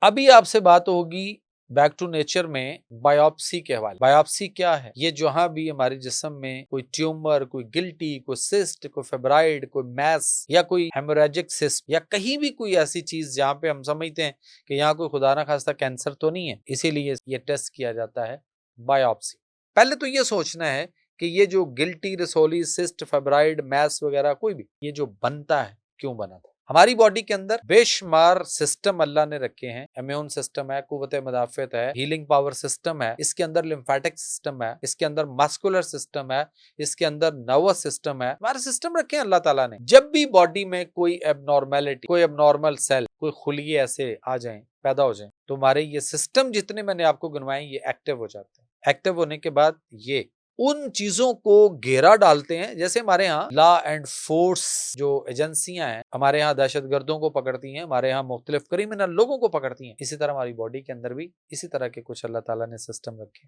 अभी आपसे बात होगी बैक टू नेचर में बायोप्सी के हवाले। बायोप्सी क्या है? ये जहां भी हमारे जिस्म में कोई ट्यूमर, कोई गिल्टी, कोई सिस्ट, कोई फेब्राइड, कोई मैस या कोई हेमोरेजिक सिस्ट या कहीं भी कोई ऐसी चीज जहां पे हम समझते हैं कि यहाँ कोई खुदा ना खास्ता कैंसर तो नहीं है, इसीलिए ये टेस्ट किया जाता है बायोप्सी। पहले तो ये सोचना है कि ये जो गिल्टी, रसोली, सिस्ट, फेब्राइड, मैस वगैरह कोई भी ये जो बनता है क्यों बना था। हमारी बॉडी के अंदर बेशुमार सिस्टम अल्लाह ने रखे हैं। इम्यून सिस्टम है, कुव्वत मदाफियत है, हीलिंग पावर सिस्टम है, इसके अंदर लिम्फेटिक सिस्टम है, इसके अंदर मस्कुलर सिस्टम है, इसके अंदर नर्वस सिस्टम है। हमारे सिस्टम रखे हैं अल्लाह ताला ने। जब भी बॉडी में कोई एबनॉर्मेलिटी, कोई एबनॉर्मल सेल, कोई खुलिये ऐसे आ जाए, पैदा हो जाए, तो हमारे ये सिस्टम जितने मैंने आपको गिनवाए ये एक्टिव हो जाते हैं। एक्टिव होने के बाद ये उन चीजों को घेरा डालते हैं। जैसे हमारे यहाँ लॉ एंड फोर्स जो एजेंसियां हैं, हमारे यहाँ दहशतगर्दों को पकड़ती हैं, हमारे यहाँ मुख्तलिफ क्रिमिनल लोगों को पकड़ती हैं, इसी तरह हमारी बॉडी के अंदर भी इसी तरह के कुछ अल्लाह ताला ने सिस्टम रखे।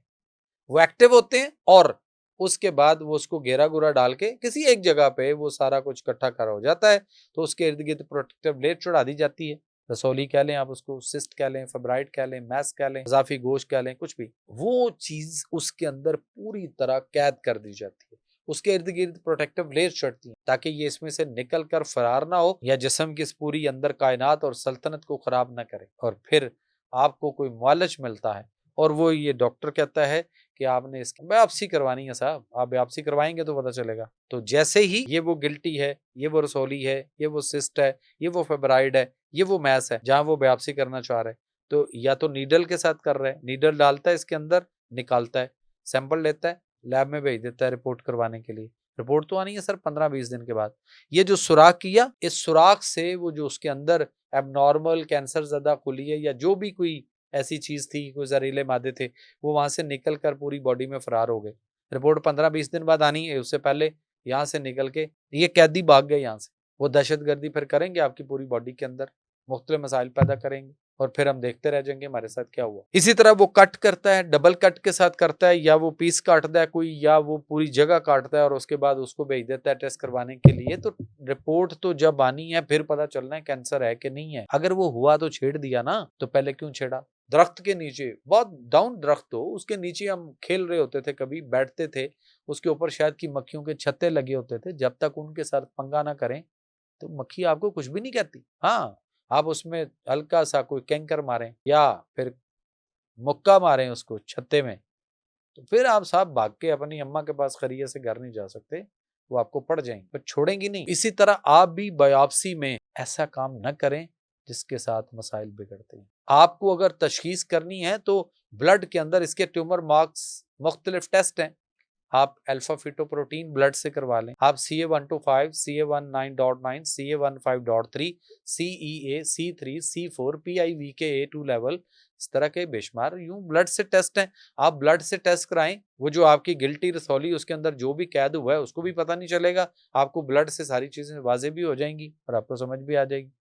वो एक्टिव होते हैं और उसके बाद वो उसको घेरा गुरा डाल के किसी एक जगह पे वो सारा कुछ इकट्ठा करा हो जाता है, तो उसके इर्द गिर्द प्रोटेक्टिव लेयर चढ़ा दी जाती है। रसौली कह लें आप उसको, सिस्ट कह लें, फेब्राइड कह लें, मैस कह लें, इजाफी गोश्त कह लें, कुछ भी, वो चीज उसके अंदर पूरी तरह कैद कर दी जाती है। उसके इर्द गिर्द प्रोटेक्टिव लेयर चढ़ती है ताकि ये इसमें से निकल कर फरार ना हो या जिस्म की इस पूरी अंदर कायनात और सल्तनत को खराब ना करे। और फिर आपको कोई मुआलज मिलता है और वो ये डॉक्टर कहता है कि आपने इसकी बायोप्सी करवानी है साहब, आप बायोप्सी करवाएंगे तो पता चलेगा। तो जैसे ही ये वो गिल्टी है, ये वो रसौली है, ये वो सिस्ट है, ये वो फेब्राइड है, ये वो मैस है जहां वो बायोप्सी करना चाह रहे हैं, तो या तो नीडल के साथ कर रहे हैं, नीडल डालता है इसके अंदर, निकालता है, सैंपल लेता है, लैब में भेज देता है रिपोर्ट करवाने के लिए। रिपोर्ट तो आनी है सर 15-20 दिन के बाद। ये जो सुराख किया, इस सुराख से वो जो उसके अंदर एबनॉर्मल कैंसर ज़दा खुली या जो भी कोई ऐसी चीज थी, कोई जहरीले मादे थे, वो वहां से निकल कर पूरी बॉडी में फरार हो गए। रिपोर्ट 15-20 दिन बाद आनी है, उससे पहले यहाँ से निकल के ये कैदी भाग गए यहाँ से। वो दहशतगर्दी फिर करेंगे आपकी पूरी बॉडी के अंदर, मुख्तलिफ मसाइल पैदा करेंगे और फिर हम देखते रह जाएंगे हमारे साथ क्या हुआ। इसी तरह वो कट करता है, डबल कट के साथ करता है, या वो पीस काटता है कोई, या वो पूरी जगह काटता है और उसके बाद उसको भेज देता है टेस्ट करवाने के लिए। तो रिपोर्ट तो जब आनी है फिर पता चलना है कैंसर है कि नहीं है। अगर वो हुआ तो छेड़ दिया ना, तो पहले क्यों छेड़ा? दरख्त के नीचे, बहुत डाउन दरख्त हो, उसके नीचे हम खेल रहे होते थे, कभी बैठते थे, उसके ऊपर शायद की मक्खियों के छत्ते लगे होते थे। जब तक उनके साथ पंगा ना करें तो मक्खी आपको कुछ भी नहीं कहती। हाँ, आप उसमें हल्का सा कोई कैंकर मारें या फिर मुक्का मारें उसको छत्ते में, तो फिर आप साहब भाग के अपनी अम्मा के पास खरिये से घर नहीं जा सकते, वो आपको पड़ जाएंगे, पर छोड़ेंगी नहीं। इसी तरह आप भी बायोप्सी में ऐसा काम न करें जिसके साथ मसाइल बिगड़ते हैं। आपको अगर तशखीस करनी है तो ब्लड के अंदर इसके ट्यूमर मार्क्स, मुख्तलिफ टेस्ट हैं, आप अल्फा फिटोप्रोटीन ब्लड से करवा लें, आप CA125, CA19.9, CA15.3, CEA, C3, C4, PIVK-A2 level, इस तरह के बेशुमार यूं ब्लड से टेस्ट हैं। आप ब्लड से टेस्ट कराएं, वो जो आपकी गिल्टी रसौली उसके अंदर जो भी कैद हुआ है उसको भी पता नहीं चलेगा, आपको ब्लड से सारी चीजें वाजे भी हो जाएंगी और आपको समझ भी आ जाएगी।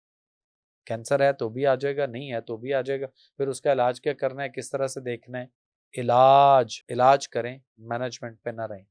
कैंसर है तो भी आ जाएगा, नहीं है तो भी आ जाएगा। फिर उसका इलाज क्या करना है, किस तरह से देखना है। इलाज इलाज करें, मैनेजमेंट पे ना रहें।